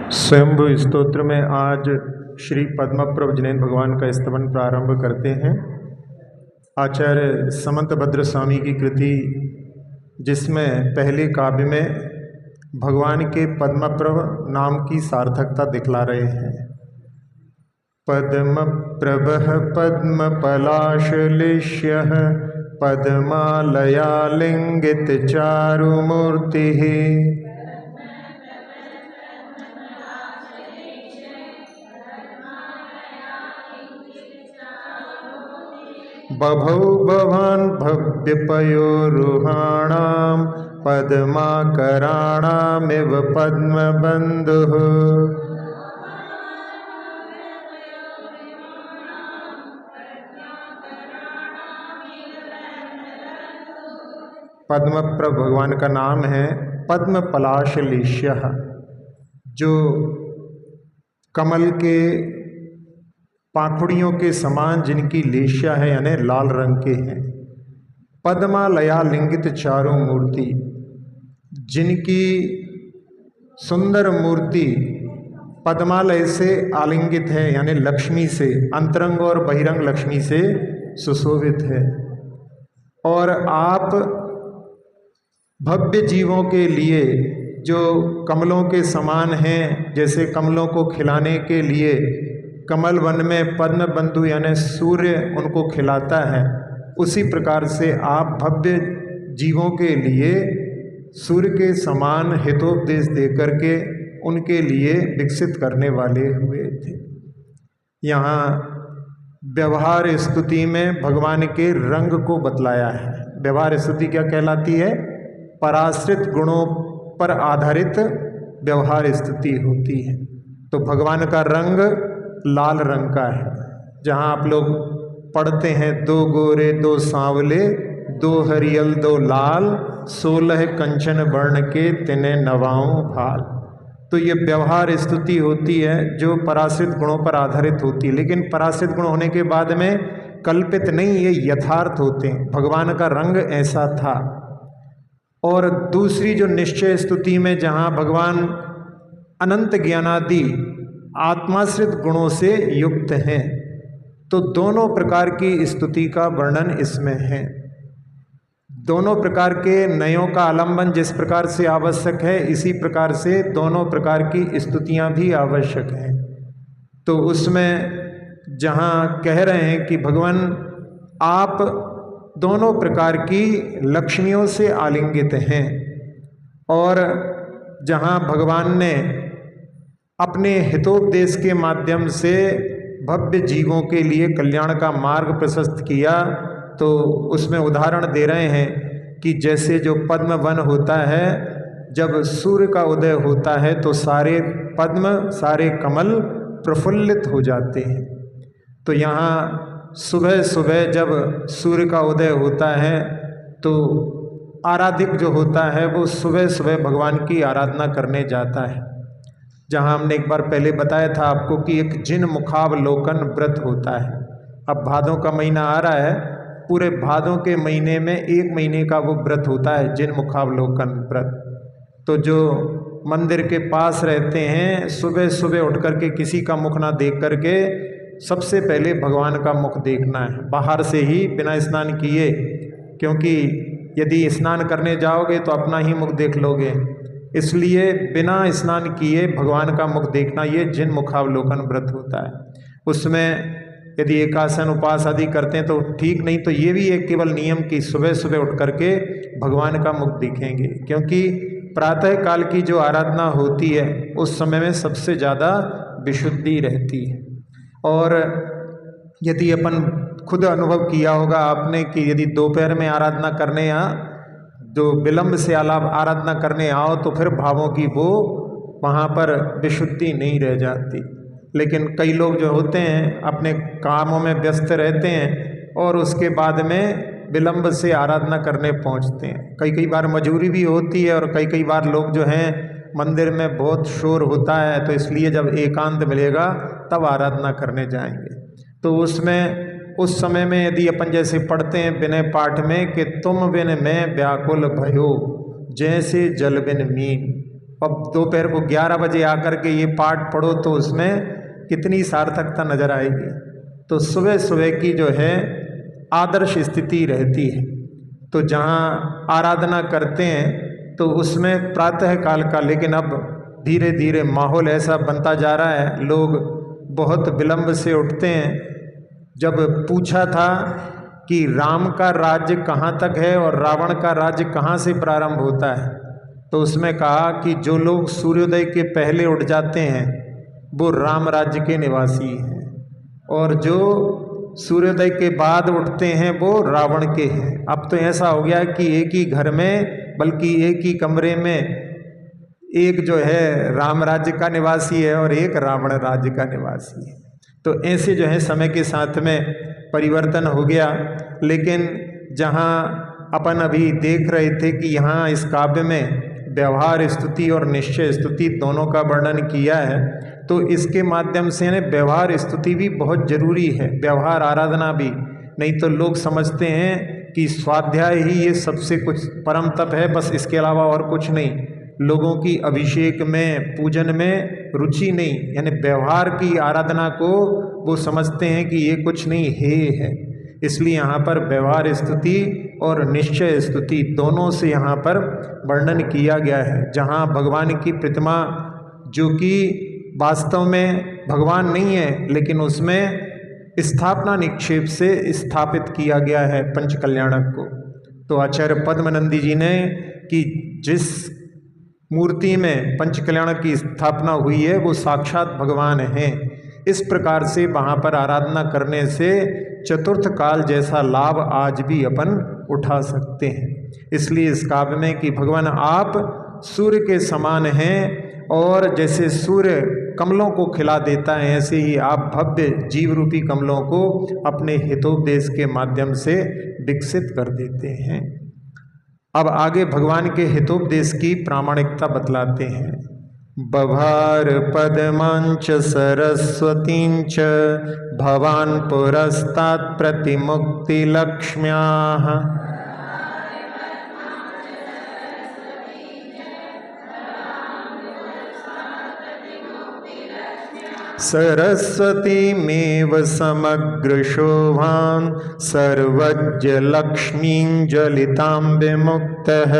स्वयंभू स्तोत्र में आज श्री पद्मप्रभ जिनेन्द्र भगवान का स्तवन प्रारंभ करते हैं। आचार्य समंत भद्र स्वामी की कृति, जिसमें पहले काव्य में भगवान के पद्मप्रभ नाम की सार्थकता दिखला रहे हैं। पद्मप्रभः पद्मपलाशलेश्यः पद्मालयालिङ्गित चारुमूर्तिः बभौ भवान् भव्यपयोरुहाणां पद्माकराणामिव पद्मबन्धुः। पद्मप्रभ भगवान का नाम है पद्मपलाशलेश्यः, जो कमल के पाखुड़ियों के समान जिनकी लेश्या है यानी लाल रंग के हैं। पद्मालयालिंगित चारों मूर्ति, जिनकी सुंदर मूर्ति पद्मालय से आलिंगित है यानी लक्ष्मी से, अंतरंग और बहिरंग लक्ष्मी से सुशोभित है। और आप भव्य जीवों के लिए जो कमलों के समान हैं, जैसे कमलों को खिलाने के लिए कमल वन में पद्म बंधु यानी सूर्य उनको खिलाता है, उसी प्रकार से आप भव्य जीवों के लिए सूर्य के समान हितोपदेश देकर के उनके लिए विकसित करने वाले हुए थे। यहाँ व्यवहार स्तुति में भगवान के रंग को बतलाया है। व्यवहार स्तुति क्या कहलाती है? पराश्रित गुणों पर आधारित व्यवहार स्तुति होती है। तो भगवान का रंग लाल रंग का है। जहाँ आप लोग पढ़ते हैं, दो गोरे दो सांवले, दो हरियल दो लाल, 16 कंचन वर्ण के तिने नवाओं भाल। तो ये व्यवहार स्तुति होती है जो पराश्रित गुणों पर आधारित होती है, लेकिन पराश्रित गुण होने के बाद में कल्पित नहीं, ये यथार्थ होते हैं। भगवान का रंग ऐसा था। और दूसरी जो निश्चय स्तुति में, जहाँ भगवान अनंत ज्ञानादि आत्माश्रित गुणों से युक्त हैं, तो दोनों प्रकार की स्तुति का वर्णन इसमें है। दोनों प्रकार के नयों का आलंबन जिस प्रकार से आवश्यक है, इसी प्रकार से दोनों प्रकार की स्तुतियां भी आवश्यक हैं। तो उसमें जहाँ कह रहे हैं कि भगवान आप दोनों प्रकार की लक्ष्मियों से आलिंगित हैं, और जहाँ भगवान ने अपने हितोपदेश के माध्यम से भव्य जीवों के लिए कल्याण का मार्ग प्रशस्त किया, तो उसमें उदाहरण दे रहे हैं कि जैसे जो पद्म वन होता है, जब सूर्य का उदय होता है तो सारे पद्म, सारे कमल प्रफुल्लित हो जाते हैं। तो यहाँ सुबह सुबह जब सूर्य का उदय होता है तो आराधिक जो होता है वो सुबह सुबह भगवान की आराधना करने जाता है। जहाँ हमने एक बार पहले बताया था आपको कि एक जिन मुखावलोकन व्रत होता है। अब भादों का महीना आ रहा है, पूरे भादों के महीने में 1 महीने का वो व्रत होता है, जिन मुखावलोकन व्रत। तो जो मंदिर के पास रहते हैं, सुबह सुबह उठ करके किसी का मुख ना देख करके सबसे पहले भगवान का मुख देखना है, बाहर से ही बिना स्नान किए, क्योंकि यदि स्नान करने जाओगे तो अपना ही मुख देख लोगे। इसलिए बिना स्नान किए भगवान का मुख देखना, ये जिन मुखावलोकन व्रत होता है। उसमें यदि एकासन उपास आदि करते हैं तो ठीक, नहीं तो ये भी एक केवल नियम कि सुबह सुबह उठ करके भगवान का मुख दिखेंगे, क्योंकि प्रातः काल की जो आराधना होती है उस समय में सबसे ज़्यादा विशुद्धि रहती है। और यदि अपन खुद अनुभव किया होगा आपने कि यदि दोपहर में आराधना करने या जो विलंब से आराधना करने आओ तो फिर भावों की वो वहाँ पर विशुद्धि नहीं रह जाती। लेकिन कई लोग जो होते हैं अपने कामों में व्यस्त रहते हैं और उसके बाद में विलंब से आराधना करने पहुँचते हैं। कई बार मजबूरी भी होती है, और कई बार लोग जो हैं मंदिर में बहुत शोर होता है, तो इसलिए जब एकांत मिलेगा तब आराधना करने जाएंगे। तो उसमें उस समय में यदि अपन जैसे पढ़ते हैं विनय पाठ में कि तुम बिन मैं व्याकुल भयो जैसे जल बिन मीन, अब दोपहर को 11 बजे आकर के ये पाठ पढ़ो तो उसमें कितनी सार्थकता नजर आएगी। तो सुबह सुबह की जो है आदर्श स्थिति रहती है। तो जहाँ आराधना करते हैं तो उसमें प्रातः काल का, लेकिन अब धीरे धीरे माहौल ऐसा बनता जा रहा है, लोग बहुत विलंब से उठते हैं। जब पूछा था कि राम का राज्य कहाँ तक है और रावण का राज्य कहाँ से प्रारंभ होता है, तो उसमें कहा कि जो लोग सूर्योदय के पहले उठ जाते हैं वो राम राज्य के निवासी हैं, और जो सूर्योदय के बाद उठते हैं वो रावण के हैं। अब तो ऐसा हो गया कि एक ही घर में, बल्कि एक ही कमरे में एक जो है राम राज्य का निवासी है और एक रावण राज्य का निवासी है। तो ऐसे जो है समय के साथ में परिवर्तन हो गया। लेकिन जहाँ अपन अभी देख रहे थे कि यहाँ इस काव्य में व्यवहार स्तुति और निश्चय स्तुति दोनों का वर्णन किया है, तो इसके माध्यम से यानी व्यवहार स्तुति भी बहुत जरूरी है, व्यवहार आराधना भी। नहीं तो लोग समझते हैं कि स्वाध्याय ही ये सबसे कुछ परम तप है, बस इसके अलावा और कुछ नहीं। लोगों की अभिषेक में, पूजन में रुचि नहीं, यानी व्यवहार की आराधना को वो समझते हैं कि ये कुछ नहीं है। इसलिए यहाँ पर व्यवहार स्तुति और निश्चय स्तुति दोनों से यहाँ पर वर्णन किया गया है। जहाँ भगवान की प्रतिमा, जो कि वास्तव में भगवान नहीं है, लेकिन उसमें स्थापना निक्षेप से स्थापित किया गया है पंचकल्याणक को। तो आचार्य पद्मनंदी जी ने कि जिस मूर्ति में पंचकल्याणक की स्थापना हुई है वो साक्षात भगवान हैं। इस प्रकार से वहाँ पर आराधना करने से चतुर्थ काल जैसा लाभ आज भी अपन उठा सकते हैं। इसलिए इस काव्य में कि भगवान आप सूर्य के समान हैं, और जैसे सूर्य कमलों को खिला देता है, ऐसे ही आप भव्य जीव रूपी कमलों को अपने हितोपदेश के माध्यम से विकसित कर देते हैं। अब आगे भगवान के हितोपदेश की प्रामाणिकता बतलाते हैं। बभार पद्मांच सरस्वतींच भवान पुरस्तात् प्रतिमुक्ति लक्ष्म्याः। सरस्वतीमेव समग्र शोभां सर्वज्ञ लक्ष्मीं ज्वलितां विमुक्तः।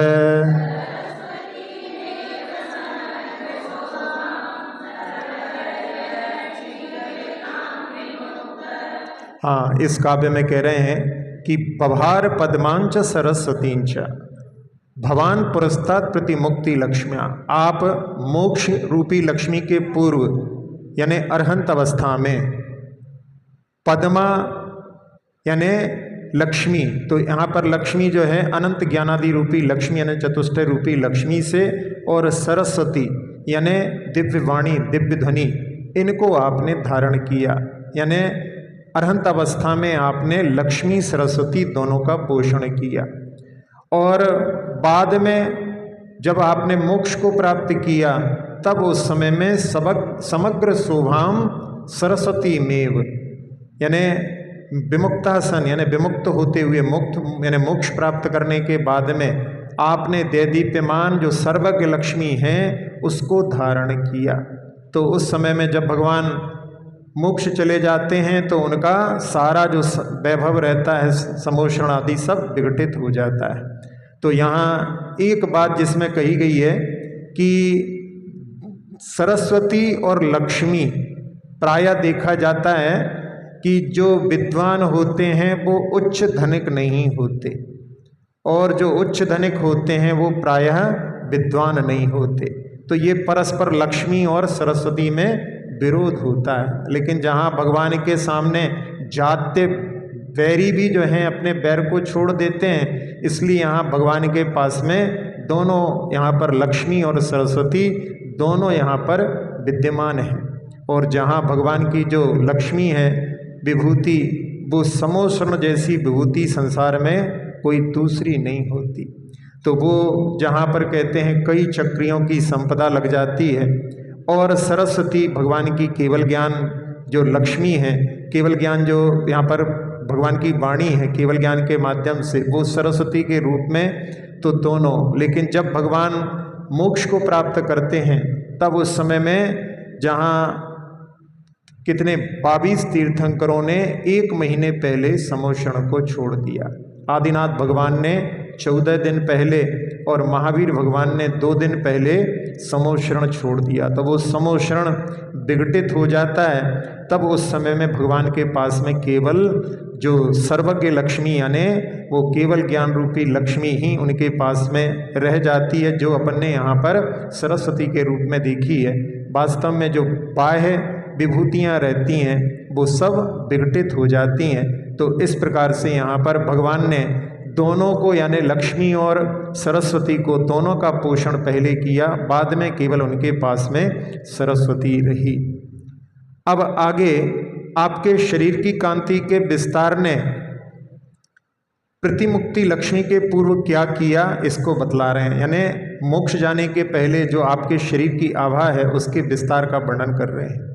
हाँ, इस काव्य में कह रहे हैं कि बभार पद्मांच सरस्वतींच भवान पुरस्तात् प्रतिमुक्ति लक्ष्म्या। आप मोक्ष रूपी लक्ष्मी के पूर्व यानी अरहंत अवस्था में, पद्मा यानी लक्ष्मी, तो यहाँ पर लक्ष्मी जो है अनंत ज्ञानादि रूपी लक्ष्मी यानी चतुष्टय रूपी लक्ष्मी से, और सरस्वती यानी दिव्य वाणी दिव्य ध्वनि, इनको आपने धारण किया। यानी अरहंत अवस्था में आपने लक्ष्मी सरस्वती दोनों का पोषण किया, और बाद में जब आपने मोक्ष को प्राप्त किया तब उस समय में समग्र शोभाम सरस्वती मेव यानी विमुक्ता सन यानी विमुक्त होते हुए, मुक्त यानी मोक्ष प्राप्त करने के बाद में आपने देदीप्यमान जो सर्वज्ञ लक्ष्मी हैं उसको धारण किया। तो उस समय में जब भगवान मोक्ष चले जाते हैं तो उनका सारा जो वैभव रहता है, समोषण आदि सब विघटित हो जाता है। तो यहाँ एक बात जिसमें कही गई है कि सरस्वती और लक्ष्मी प्रायः देखा जाता है कि जो विद्वान होते हैं वो उच्च धनिक नहीं होते, और जो उच्च धनिक होते हैं वो प्रायः विद्वान नहीं होते। तो ये परस्पर लक्ष्मी और सरस्वती में विरोध होता है। लेकिन जहाँ भगवान के सामने जाते वैरी भी जो हैं अपने बैर को छोड़ देते हैं, इसलिए यहाँ भगवान के पास में दोनों, यहाँ पर लक्ष्मी और सरस्वती दोनों यहाँ पर विद्यमान हैं। और जहाँ भगवान की जो लक्ष्मी है विभूति, वो समोषण जैसी विभूति संसार में कोई दूसरी नहीं होती। तो वो जहाँ पर कहते हैं कई चक्रियों की संपदा लग जाती है, और सरस्वती भगवान की केवल ज्ञान जो लक्ष्मी है, केवल ज्ञान जो यहाँ पर भगवान की वाणी है केवल ज्ञान के माध्यम से, वो सरस्वती के रूप में तो दोनों। लेकिन जब भगवान मोक्ष को प्राप्त करते हैं, तब उस समय में जहाँ कितने 22 तीर्थंकरों ने 1 महीने पहले समोषण को छोड़ दिया। आदिनाथ भगवान ने 14 दिन पहले और महावीर भगवान ने 2 दिन पहले समोषण छोड़ दिया। तो वो समोषण विघटित हो जाता है, तब उस समय में भगवान के पास में केवल जो सर्वज्ञ लक्ष्मी यानी वो केवल ज्ञान रूपी लक्ष्मी ही उनके पास में रह जाती है, जो अपन ने यहाँ पर सरस्वती के रूप में देखी है। वास्तव में जो बाह्य विभूतियाँ रहती हैं वो सब विघटित हो जाती हैं। तो इस प्रकार से यहाँ पर भगवान ने दोनों को यानी लक्ष्मी और सरस्वती को दोनों का पोषण पहले किया, बाद में केवल उनके पास में सरस्वती रही। अब आगे आपके शरीर की कांति के विस्तार ने प्रतिमुक्ति लक्ष्मी के पूर्व क्या किया इसको बतला रहे हैं, यानी मोक्ष जाने के पहले जो आपके शरीर की आभा है उसके विस्तार का वर्णन कर रहे हैं।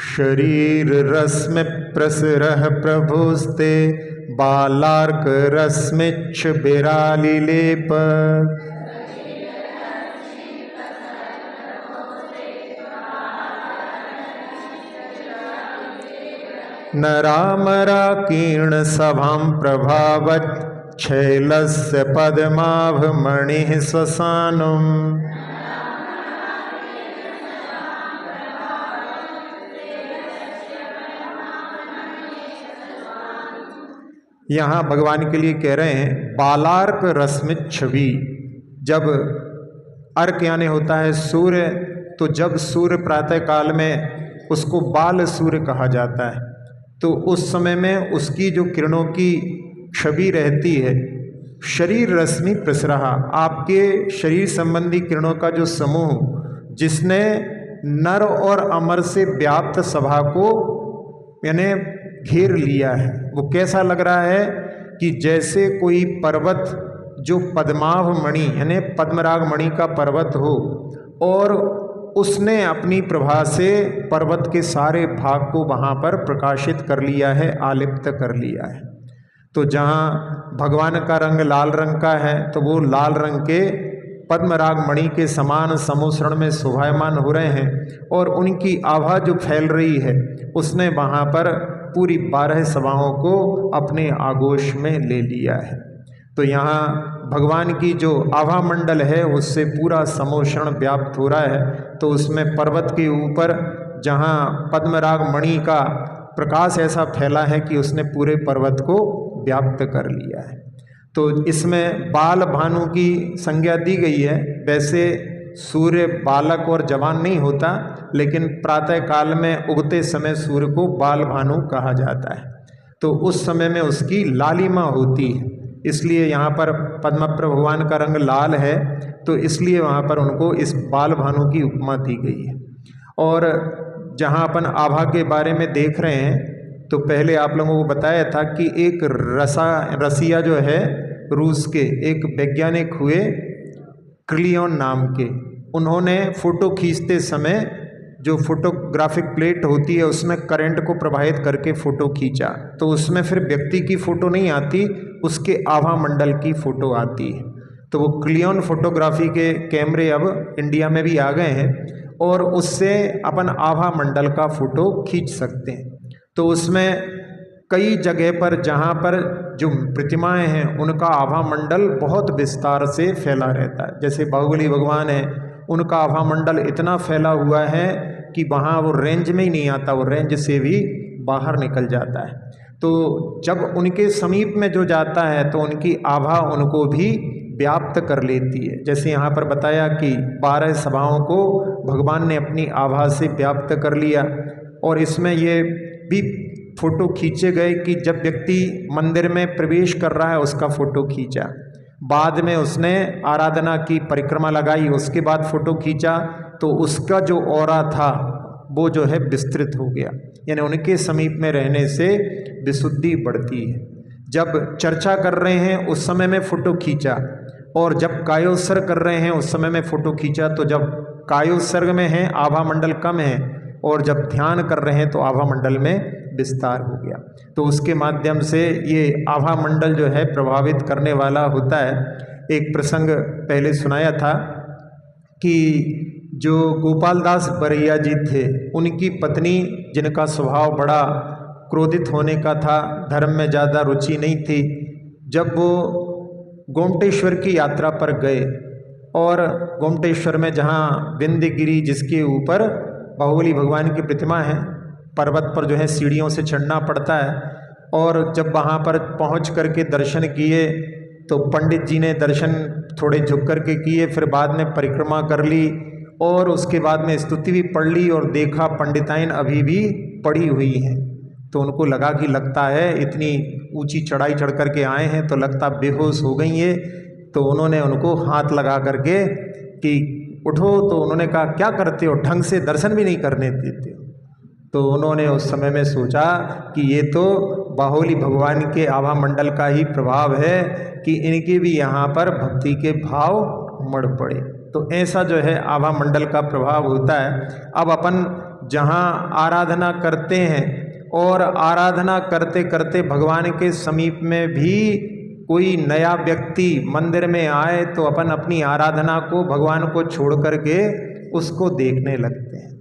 शरीर रश्मि प्रसरह प्रभुस्ते बालार्क रश्मिच्छ विरालिलेप नरामराकीर्ण सभां प्रभावत् छैलस्य पद्माभमणिः श्वसानम्। यहाँ भगवान के लिए कह रहे हैं बालार्क रश्मित छवि। जब अर्क यानी होता है सूर्य, तो जब सूर्य प्रातः काल में उसको बाल सूर्य कहा जाता है, तो उस समय में उसकी जो किरणों की छवि रहती है, शरीर रश्मि प्रसरहा, आपके शरीर संबंधी किरणों का जो समूह जिसने नर और अमर से व्याप्त सभा को यानी घेर लिया है, वो कैसा लग रहा है कि जैसे कोई पर्वत जो पद्माभ मणि यानी पद्मराग मणि का पर्वत हो और उसने अपनी प्रभा से पर्वत के सारे भाग को वहाँ पर प्रकाशित कर लिया है, आलिप्त कर लिया है। तो जहाँ भगवान का रंग लाल रंग का है तो वो लाल रंग के पद्मराग मणि के समान समोषण में शोभायमान हो रहे हैं, और उनकी आभा जो फैल रही है उसने वहाँ पर पूरी 12 सभाओं को अपने आगोश में ले लिया है। तो यहाँ भगवान की जो आभा मंडल है उससे पूरा समोषण व्याप्त हो रहा है। तो उसमें पर्वत के ऊपर जहाँ पद्मराग मणि का प्रकाश ऐसा फैला है कि उसने पूरे पर्वत को व्याप्त कर लिया है। तो इसमें बाल भानु की संज्ञा दी गई है। वैसे सूर्य बालक और जवान नहीं होता, लेकिन प्रातः काल में उगते समय सूर्य को बाल भानु कहा जाता है। तो उस समय में उसकी लालिमा होती है, इसलिए यहाँ पर पद्मप्र भगवान का रंग लाल है, तो इसलिए वहाँ पर उनको इस बाल भानु की उपमा दी गई है। और जहाँ अपन आभा के बारे में देख रहे हैं, तो पहले आप लोगों को बताया था कि एक रसिया जो है रूस के एक वैज्ञानिक हुए क्लियोन नाम के, उन्होंने फ़ोटो खींचते समय जो फोटोग्राफिक प्लेट होती है उसमें करंट को प्रवाहित करके फ़ोटो खींचा, तो उसमें फिर व्यक्ति की फ़ोटो नहीं आती, उसके आभा मंडल की फ़ोटो आती है। तो वो क्लियोन फोटोग्राफी के कैमरे अब इंडिया में भी आ गए हैं और उससे अपन आभा मंडल का फ़ोटो खींच सकते हैं। तो उसमें कई जगह पर जहाँ पर जो प्रतिमाएं हैं उनका आभा मंडल बहुत विस्तार से फैला रहता है। जैसे बाहुबली भगवान है, उनका आभा मंडल इतना फैला हुआ है कि वहाँ वो रेंज में ही नहीं आता, वो रेंज से भी बाहर निकल जाता है। तो जब उनके समीप में जो जाता है तो उनकी आभा उनको भी व्याप्त कर लेती है। जैसे यहाँ पर बताया कि 12 सभाओं को भगवान ने अपनी आभा से व्याप्त कर लिया। और इसमें ये भी फ़ोटो खींचे गए कि जब व्यक्ति मंदिर में प्रवेश कर रहा है उसका फ़ोटो खींचा, बाद में उसने आराधना की, परिक्रमा लगाई, उसके बाद फ़ोटो खींचा, तो उसका जो ऑरा था वो जो है विस्तृत हो गया। यानी उनके समीप में रहने से विशुद्धि बढ़ती है। जब चर्चा कर रहे हैं उस समय में फ़ोटो खींचा, और जब कायोत्सर्ग कर रहे हैं उस समय में फ़ोटो खींचा। तो जब कायोत्सर्ग में है आभा मंडल कम है, और जब ध्यान कर रहे हैं तो आभा मंडल में विस्तार हो गया। तो उसके माध्यम से ये आभा मंडल जो है प्रभावित करने वाला होता है। एक प्रसंग पहले सुनाया था कि जो गोपाल दास बरैया जी थे, उनकी पत्नी, जिनका स्वभाव बड़ा क्रोधित होने का था, धर्म में ज़्यादा रुचि नहीं थी, जब वो गोमटेश्वर की यात्रा पर गए और गोमटेश्वर में जहाँ विंध्यगिरी, जिसके ऊपर बाहुबली भगवान की प्रतिमा है, पर्वत पर जो है सीढ़ियों से चढ़ना पड़ता है, और जब वहाँ पर पहुँच करके दर्शन किए तो पंडित जी ने दर्शन थोड़े झुक करके किए, फिर बाद में परिक्रमा कर ली और उसके बाद में स्तुति भी पढ़ ली और देखा पंडिताइन अभी भी पड़ी हुई हैं। तो उनको लगा कि लगता है इतनी ऊंची चढ़ाई चढ़ करके आए हैं तो लगता बेहोश हो गई है। तो उन्होंने उनको हाथ लगा करके कि उठो, तो उन्होंने कहा क्या करते हो, ढंग से दर्शन भी नहीं करने देते हो। तो उन्होंने उस समय में सोचा कि ये तो बाहुबली भगवान के आभा मंडल का ही प्रभाव है कि इनके भी यहाँ पर भक्ति के भाव उमड़ पड़े। तो ऐसा जो है आभा मंडल का प्रभाव होता है। अब अपन जहाँ आराधना करते हैं और आराधना करते करते भगवान के समीप में भी कोई नया व्यक्ति मंदिर में आए तो अपन अपनी आराधना को, भगवान को छोड़ करके उसको देखने लगते हैं।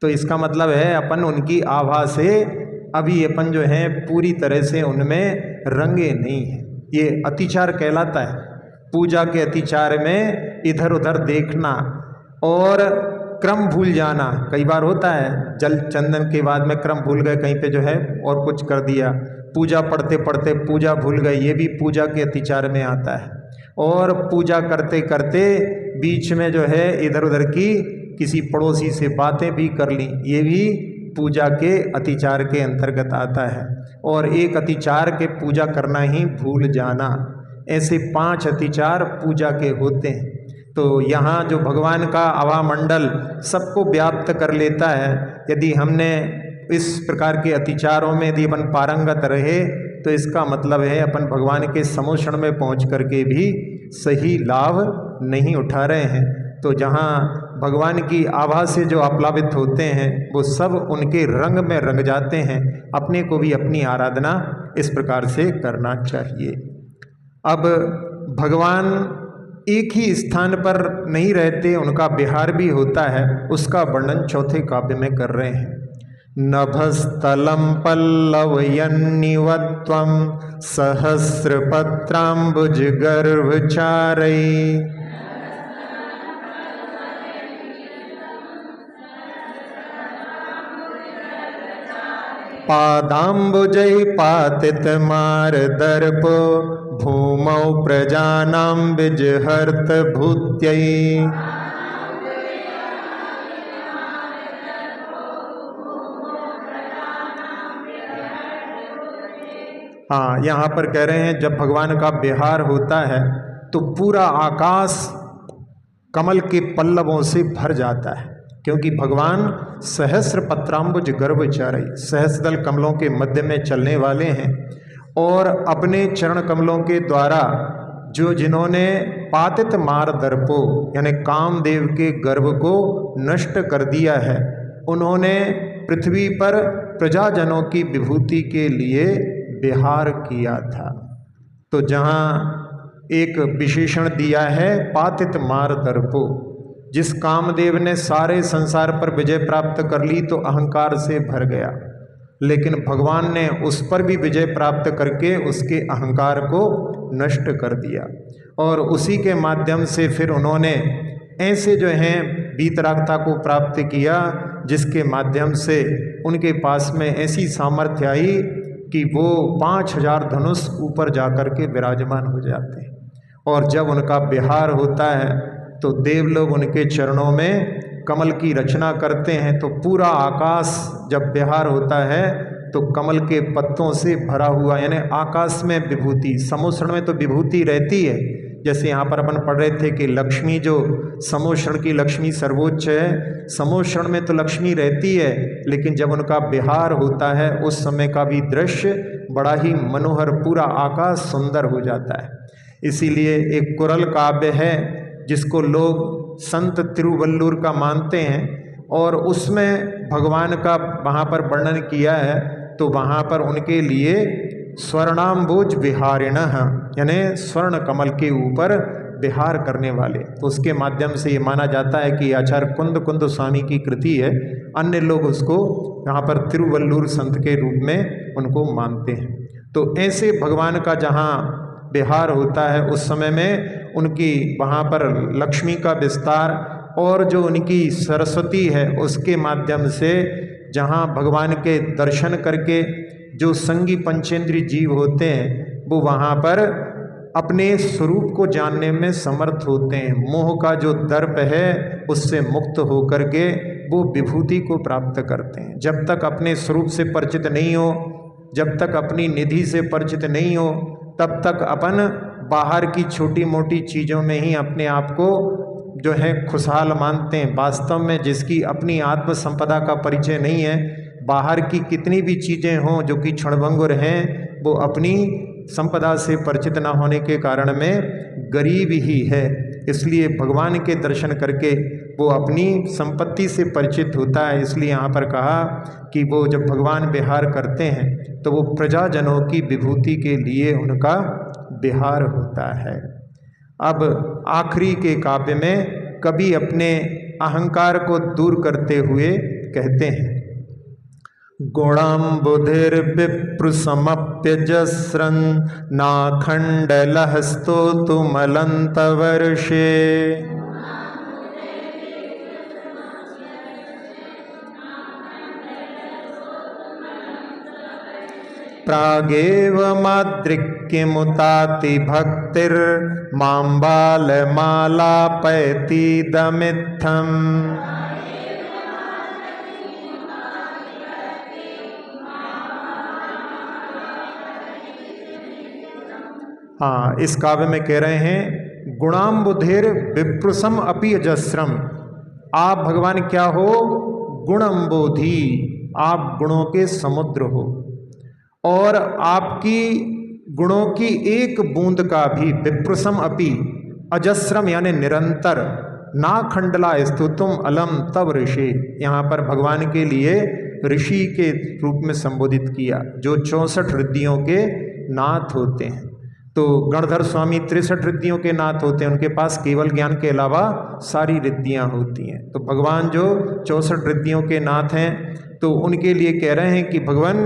तो इसका मतलब है अपन उनकी आभा से अभी अपन जो है पूरी तरह से उनमें रंगे नहीं हैं। ये अतिचार कहलाता है। पूजा के अतिचार में इधर उधर देखना और क्रम भूल जाना, कई बार होता है, जल चंदन के बाद में क्रम भूल गए, कहीं पे जो है और कुछ कर दिया, पूजा पढ़ते पढ़ते पूजा भूल गए, ये भी पूजा के अतिचार में आता है। और पूजा करते करते बीच में जो है इधर उधर की किसी पड़ोसी से बातें भी कर ली, ये भी पूजा के अतिचार के अंतर्गत आता है। और एक अतिचार के पूजा करना ही भूल जाना, ऐसे 5 अतिचार पूजा के होते हैं। तो यहाँ जो भगवान का आभा मंडल सबको व्याप्त कर लेता है, यदि हमने इस प्रकार के अतिचारों में यदि अपन पारंगत रहे तो इसका मतलब है अपन भगवान के समोषण में पहुँच करके भी सही लाभ नहीं उठा रहे हैं। तो जहाँ भगवान की आभा से जो आप्लावित होते हैं वो सब उनके रंग में रंग जाते हैं। अपने को भी अपनी आराधना इस प्रकार से करना चाहिए। अब भगवान एक ही स्थान पर नहीं रहते, उनका विहार भी होता है। उसका वर्णन चौथे काव्य में कर रहे हैं। नभस्थलं पल्लवयन्निवत्वं सहस्रपत्राम्बुजगर्भचारै पादाम्बुजै पातितमारदर्पो भूमौ प्रजानां विजहर्त भूत्यै। हाँ, यहाँ पर कह रहे हैं जब भगवान का विहार होता है तो पूरा आकाश कमल के पल्लवों से भर जाता है, क्योंकि भगवान सहस्र पत्राम्बुज गर्भचारी, सहस्रदल कमलों के मध्य में चलने वाले हैं। और अपने चरण कमलों के द्वारा जो जिन्होंने पातित मार दर्पो यानी कामदेव के गर्भ को नष्ट कर दिया है, उन्होंने पृथ्वी पर प्रजाजनों की विभूति के लिए विहार किया था। तो जहाँ एक विशेषण दिया है पातित मार दर्पो, जिस कामदेव ने सारे संसार पर विजय प्राप्त कर ली तो अहंकार से भर गया, लेकिन भगवान ने उस पर भी विजय प्राप्त करके उसके अहंकार को नष्ट कर दिया। और उसी के माध्यम से फिर उन्होंने ऐसे जो हैं वीतरागता को प्राप्त किया, जिसके माध्यम से उनके पास में ऐसी सामर्थ्य आई कि वो 5000 धनुष ऊपर जाकर के विराजमान हो जाते हैं। और जब उनका विहार होता है तो देवलोग उनके चरणों में कमल की रचना करते हैं। तो पूरा आकाश जब विहार होता है तो कमल के पत्तों से भरा हुआ, यानी आकाश में विभूति, समोषण में तो विभूति रहती है। जैसे यहाँ पर अपन पढ़ रहे थे कि लक्ष्मी जो समोषण की लक्ष्मी सर्वोच्च है, समोषण में तो लक्ष्मी रहती है, लेकिन जब उनका विहार होता है उस समय का भी दृश्य बड़ा ही मनोहर, पूरा आकाश सुंदर हो जाता है। इसीलिए एक कुरल काव्य है जिसको लोग संत तिरुवल्लुर का मानते हैं, और उसमें भगवान का वहाँ पर वर्णन किया है। तो वहाँ पर उनके लिए स्वर्णाम्बुज विहारिणः यानी स्वर्ण कमल के ऊपर विहार करने वाले। तो उसके माध्यम से ये माना जाता है कि आचार्य कुंद कुंद स्वामी की कृति है। अन्य लोग उसको यहाँ पर तिरुवल्लुर संत के रूप में उनको मानते हैं। तो ऐसे भगवान का जहाँ विहार होता है उस समय में उनकी वहाँ पर लक्ष्मी का विस्तार और जो उनकी सरस्वती है उसके माध्यम से जहाँ भगवान के दर्शन करके जो संगी पंचेंद्रीय जीव होते हैं वो वहाँ पर अपने स्वरूप को जानने में समर्थ होते हैं। मोह का जो दर्प है उससे मुक्त होकर के वो विभूति को प्राप्त करते हैं। जब तक अपने स्वरूप से परिचित नहीं हो, जब तक अपनी निधि से परिचित नहीं हो, तब तक अपन बाहर की छोटी मोटी चीज़ों में ही अपने आप को जो है खुशहाल मानते हैं। वास्तव में जिसकी अपनी आत्म संपदा का परिचय नहीं है, बाहर की कितनी भी चीज़ें हों जो कि क्षणभंगुर हैं, वो अपनी संपदा से परिचित न होने के कारण में गरीब ही है। इसलिए भगवान के दर्शन करके वो अपनी संपत्ति से परिचित होता है। इसलिए यहाँ पर कहा कि वो जब भगवान विहार करते हैं तो वो प्रजाजनों की विभूति के लिए उनका विहार होता है। अब आखिरी के काव्य में कवि अपने अहंकार को दूर करते हुए कहते हैं, गुणाम्बुधिर्विप्रसमप्यजस्रं नाखण्डलः स्तोतुमलन्तवर्षे प्रागेव माद्रिक्यमुताति भक्तिर्मां बालमालापयतीदमित्थम्। हाँ, इस काव्य में कह रहे हैं गुणाम्बुधिर विप्रसम अपि अजस्रम। आप भगवान क्या हो? गुणम्बोधि, आप गुणों के समुद्र हो और आपकी गुणों की एक बूंद का भी विप्रसम अपि अजस्रम यानी निरंतर, ना खंडला स्तुतुम अलम तव ऋषि। यहाँ पर भगवान के लिए ऋषि के रूप में संबोधित किया जो 64 रिद्धियों के नाथ होते हैं। तो गणधर स्वामी 63 रिद्धियों के नाथ होते हैं, उनके पास केवल ज्ञान के अलावा सारी रिद्धियाँ होती हैं। तो भगवान जो 64 रिद्धियों के नाथ हैं, तो उनके लिए कह रहे हैं कि भगवान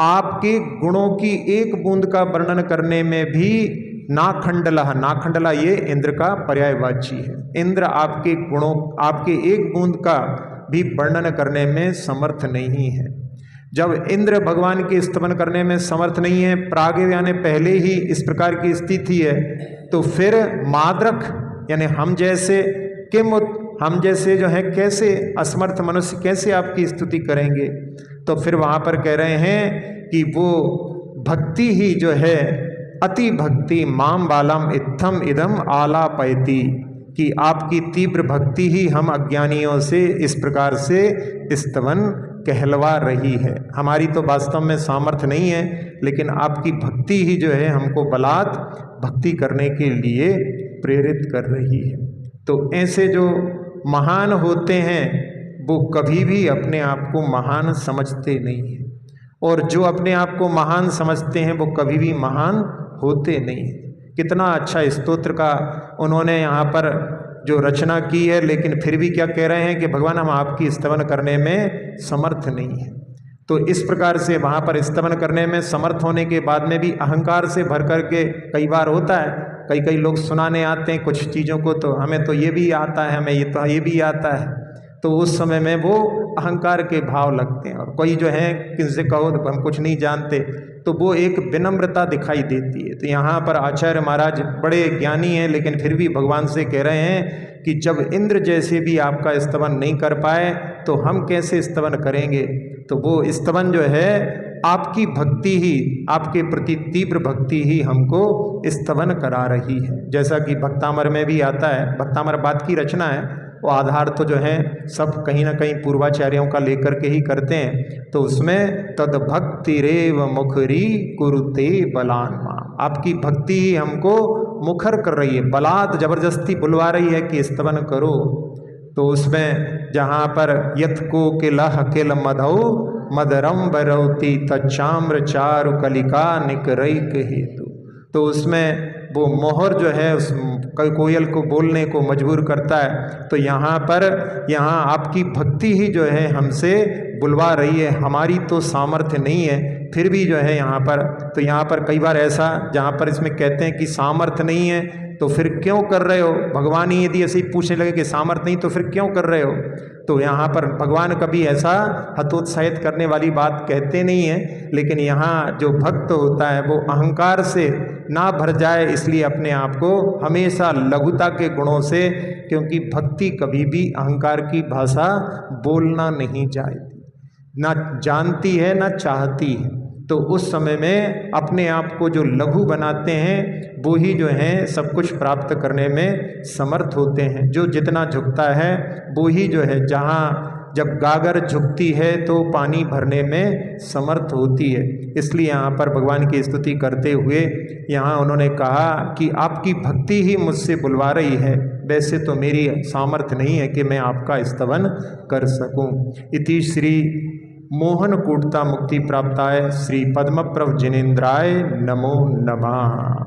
आपके गुणों की एक बूंद का वर्णन करने में भी नाखंडला, नाखंडला ये इंद्र का पर्यायवाची है। इंद्र आपके गुणों, आपके एक बूंद का भी वर्णन करने में समर्थ नहीं है। जब इंद्र भगवान के स्तवन करने में समर्थ नहीं है, प्रागे यानी पहले ही इस प्रकार की स्थिति है, तो फिर माद्रक यानी हम जैसे हम जैसे जो है कैसे असमर्थ मनुष्य कैसे आपकी स्तुति करेंगे। तो फिर वहाँ पर कह रहे हैं कि वो भक्ति ही जो है अति भक्ति माम बालम इत्थम इदम आलापयति, कि आपकी तीव्र भक्ति ही हम अज्ञानियों से इस प्रकार से स्तवन कहलवा रही है। हमारी तो वास्तव में सामर्थ्य नहीं है, लेकिन आपकी भक्ति ही जो है हमको बलात् भक्ति करने के लिए प्रेरित कर रही है। तो ऐसे जो महान होते हैं वो कभी भी अपने आप को महान समझते नहीं हैं, और जो अपने आप को महान समझते हैं वो कभी भी महान होते नहीं हैं। कितना अच्छा स्तोत्र का उन्होंने यहाँ पर जो रचना की है, लेकिन फिर भी क्या कह रहे हैं कि भगवान हम आपकी स्तवन करने में समर्थ नहीं है। तो इस प्रकार से वहाँ पर स्तवन करने में समर्थ होने के बाद में भी अहंकार से भर करके कई बार होता है, कई लोग सुनाने आते हैं कुछ चीज़ों को, तो हमें तो ये भी आता है, हमें ये भी आता है, तो उस समय में वो अहंकार के भाव लगते हैं। और कोई जो है किनसे कहो तो हम कुछ नहीं जानते, तो वो एक विनम्रता दिखाई देती है। तो यहाँ पर आचार्य महाराज बड़े ज्ञानी हैं, लेकिन फिर भी भगवान से कह रहे हैं कि जब इंद्र जैसे भी आपका स्तवन नहीं कर पाए तो हम कैसे स्तवन करेंगे। तो वो स्तवन जो है आपकी भक्ति ही, आपके प्रति तीव्र भक्ति ही हमको स्तवन करा रही है। जैसा कि भक्तामर में भी आता है, भक्तामर बात की रचना है, वो आधार तो जो है सब कहीं ना कहीं पूर्वाचार्यों का लेकर के ही करते हैं। तो उसमें तद भक्ति रेव मुखरी कुरुते बलान्मा, आपकी भक्ति ही हमको मुखर कर रही है, बलात् जबरदस्ती बुलवा रही है कि स्तवन करो। तो उसमें जहाँ पर यत को किलह किल मधौ मदरम बरौती तच्चाम्र चारु कलिका निकरैक हेतु, तो उसमें वो मोहर जो है उस कोयल को बोलने को मजबूर करता है। तो यहाँ आपकी भक्ति ही जो है हमसे बुलवा रही है, हमारी तो सामर्थ्य नहीं है, फिर भी जो है यहाँ पर कई बार ऐसा जहाँ पर इसमें कहते हैं कि सामर्थ्य नहीं है तो फिर क्यों कर रहे हो, भगवान ही यदि ऐसे ही पूछने लगे कि सामर्थ्य नहीं तो फिर क्यों कर रहे हो, तो यहाँ पर भगवान कभी ऐसा हतोत्साहित करने वाली बात कहते नहीं है। लेकिन यहाँ जो भक्त होता है वो अहंकार से ना भर जाए, इसलिए अपने आप को हमेशा लघुता के गुणों से, क्योंकि भक्ति कभी भी अहंकार की भाषा बोलना नहीं चाहती, ना जानती है ना चाहती है। तो उस समय में अपने आप को जो लघु बनाते हैं वो ही जो है सब कुछ प्राप्त करने में समर्थ होते हैं। जो जितना झुकता है वो ही जो है, जहाँ जब गागर झुकती है तो पानी भरने में समर्थ होती है। इसलिए यहाँ पर भगवान की स्तुति करते हुए यहाँ उन्होंने कहा कि आपकी भक्ति ही मुझसे बुलवा रही है, वैसे तो मेरी सामर्थ्य नहीं है कि मैं आपका स्तवन कर सकूं। इति श्री मोहन कूटता मुक्ति प्राप्ताय श्री पद्मप्रभ जिनेन्द्राय नमो नमः।